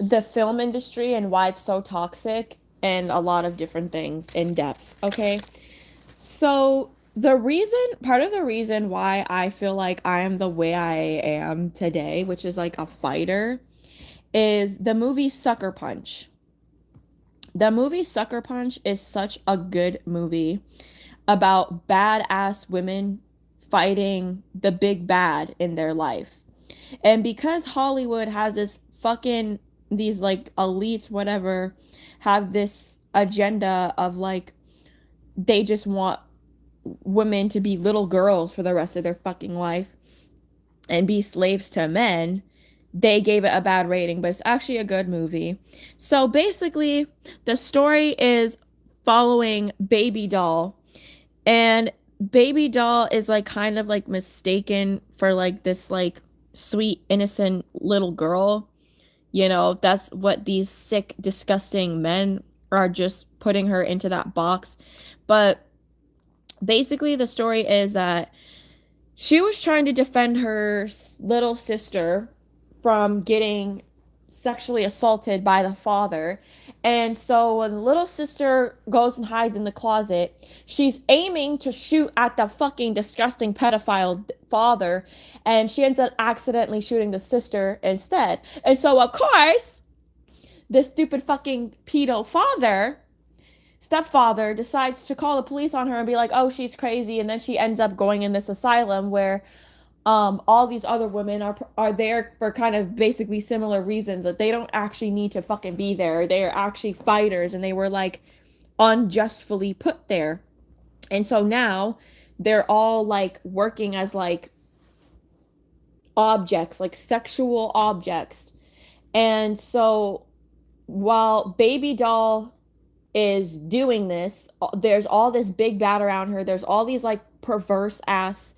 the film industry and why it's so toxic and a lot of different things in depth, okay? So, part of the reason why I feel like I am the way I am today, which is like a fighter, is the movie Sucker Punch. The movie Sucker Punch is such a good movie about badass women fighting the big bad in their life. And because Hollywood has these like elites, whatever, have this agenda of like, they just want women to be little girls for the rest of their fucking life and be slaves to men, they gave it a bad rating, but it's actually a good movie. So basically, the story is following Baby Doll, and Baby Doll is like kind of like mistaken for like this like sweet, innocent little girl. You know, that's what these sick, disgusting men are just putting her into that box. But basically, the story is that she was trying to defend her little sister from getting sexually assaulted by the father. And so when the little sister goes and hides in the closet, she's aiming to shoot at the fucking disgusting pedophile father, and she ends up accidentally shooting the sister instead. And so, of course, this stupid fucking pedo stepfather decides to call the police on her and be like, oh, she's crazy. And then she ends up going in this asylum where all these other women are there for kind of basically similar reasons, that they don't actually need to fucking be there. They are actually fighters, and they were like unjustly put there. And so now they're all like working as like objects, like sexual objects. And so while Baby Doll is doing this, there's all this big bad around her. There's all these like perverse ass,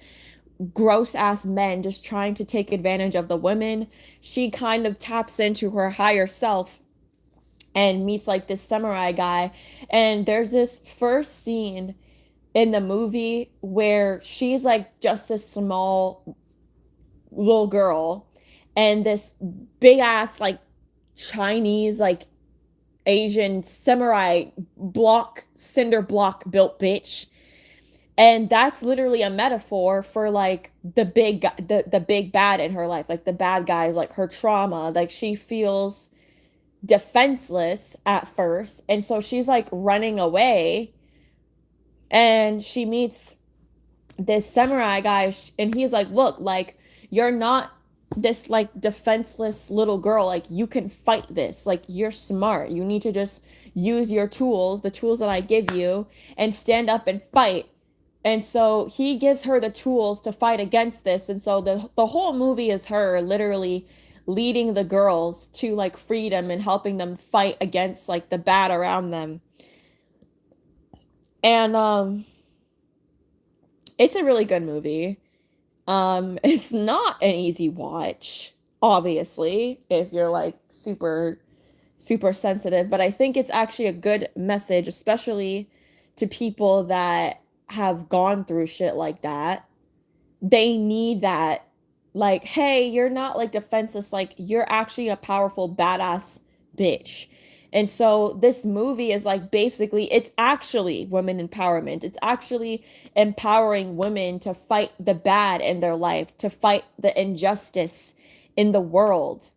gross ass men just trying to take advantage of the women. She kind of taps into her higher self and meets like this samurai guy. And there's this first scene in the movie where she's like just a small little girl, and this big ass like Chinese like Asian samurai cinder block built bitch. And that's literally a metaphor for like the big bad in her life. Like the bad guy is like her trauma. Like she feels defenseless at first. And so she's like running away, and she meets this samurai guy, and he's like, look, like, you're not this like defenseless little girl. Like, you can fight this. Like, you're smart. You need to just use your tools, the tools that I give you, and stand up and fight. And so he gives her the tools to fight against this. And so the whole movie is her literally leading the girls to like freedom and helping them fight against like the bad around them. And it's a really good movie. It's not an easy watch, obviously, if you're like super sensitive, but I think it's actually a good message, especially to people that have gone through shit like that. They need that, like, hey, you're not like defenseless, like you're actually a powerful badass bitch. And so this movie is like basically, it's actually women empowerment. It's actually empowering women to fight the bad in their life, to fight the injustice in the world.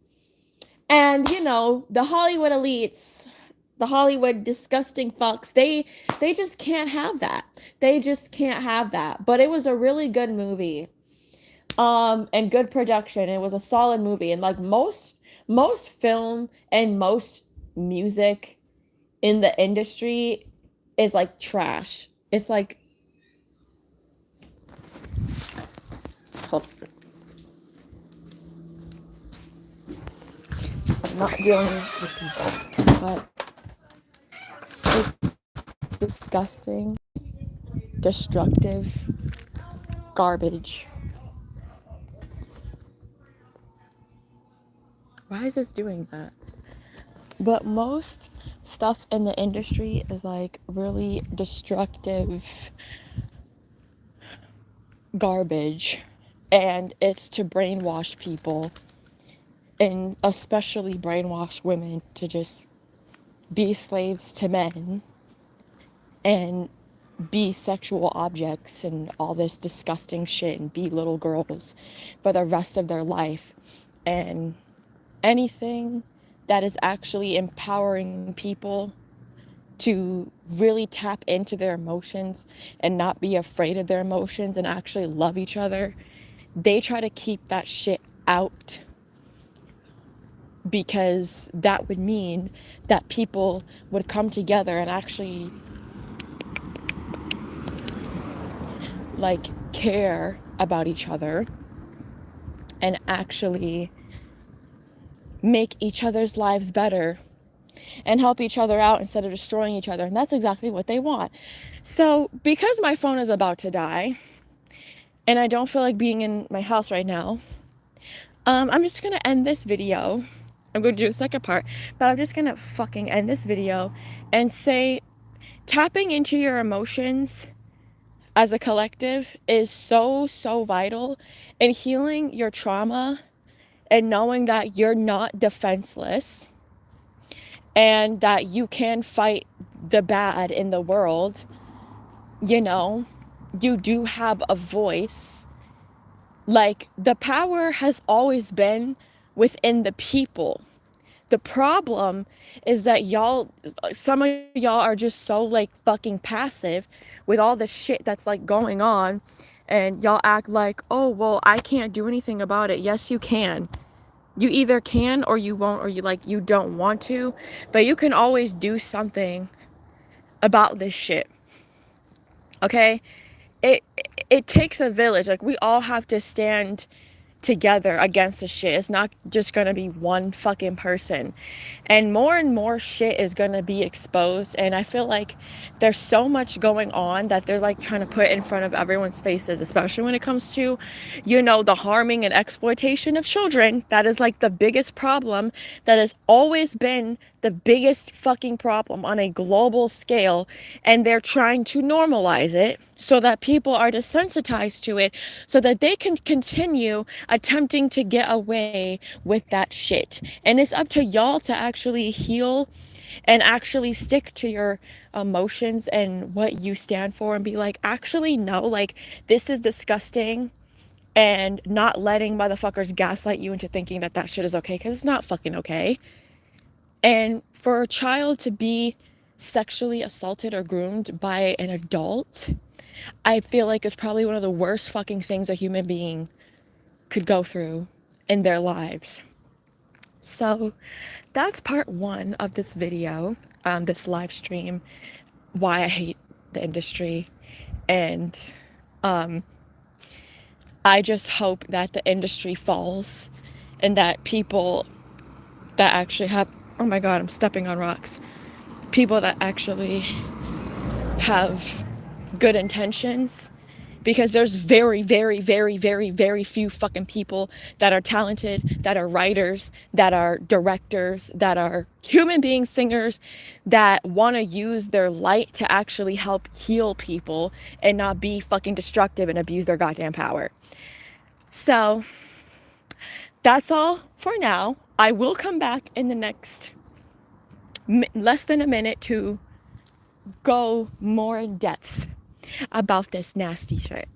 And you know, the Hollywood elites, the Hollywood disgusting fucks, they just can't have that. They just can't have that. But it was a really good movie. And good production. It was a solid movie. And like most film and most music in the industry is like trash. It's like, hold on. I'm not dealing with people, but it's disgusting, destructive garbage. Why is this doing that? But most stuff in the industry is like really destructive garbage, and it's to brainwash people. and especially brainwash women to just be slaves to men and be sexual objects and all this disgusting shit and be little girls for the rest of their life. And anything that is actually empowering people to really tap into their emotions and not be afraid of their emotions and actually love each other, they try to keep that shit out, because that would mean that people would come together and actually like care about each other and actually make each other's lives better and help each other out instead of destroying each other. And that's exactly what they want. So because my phone is about to die and I don't feel like being in my house right now, I'm just gonna end this video. I'm going to do a second part, but I'm just gonna fucking end this video and say tapping into your emotions as a collective is so, so vital in healing your trauma and knowing that you're not defenseless and that you can fight the bad in the world. You know, you do have a voice. Like, the power has always been within the people. The problem is that y'all, some of y'all are just so like fucking passive with all the shit that's like going on, and y'all act like, oh, well, I can't do anything about it. Yes, you can. You either can or you won't, or you don't want to, but you can always do something about this shit. Okay? It it takes a village. Like, we all have to stand together against the shit. It's not just gonna be one fucking person. And more shit is gonna be exposed. And I feel like there's so much going on that they're like trying to put in front of everyone's faces, especially when it comes to, you know, the harming and exploitation of children. That is like the biggest problem that has always been the biggest fucking problem on a global scale. And they're trying to normalize it so that people are desensitized to it, so that they can continue attempting to get away with that shit. And it's up to y'all to actually heal and actually stick to your emotions and what you stand for and be like, actually, no, like, this is disgusting, and not letting motherfuckers gaslight you into thinking that that shit is okay, because it's not fucking okay. And for a child to be sexually assaulted or groomed by an adult, I feel like it's probably one of the worst fucking things a human being could go through in their lives. So that's part one of this video, this live stream, why I hate the industry. And I just hope that the industry falls and that people that actually have, oh my God, I'm stepping on rocks. People that actually have good intentions, because there's very, very, very, very, very few fucking people that are talented, that are writers, that are directors, that are human being singers, that want to use their light to actually help heal people and not be fucking destructive and abuse their goddamn power. So that's all for now. I will come back in the next less than a minute to go more in depth about this nasty shit.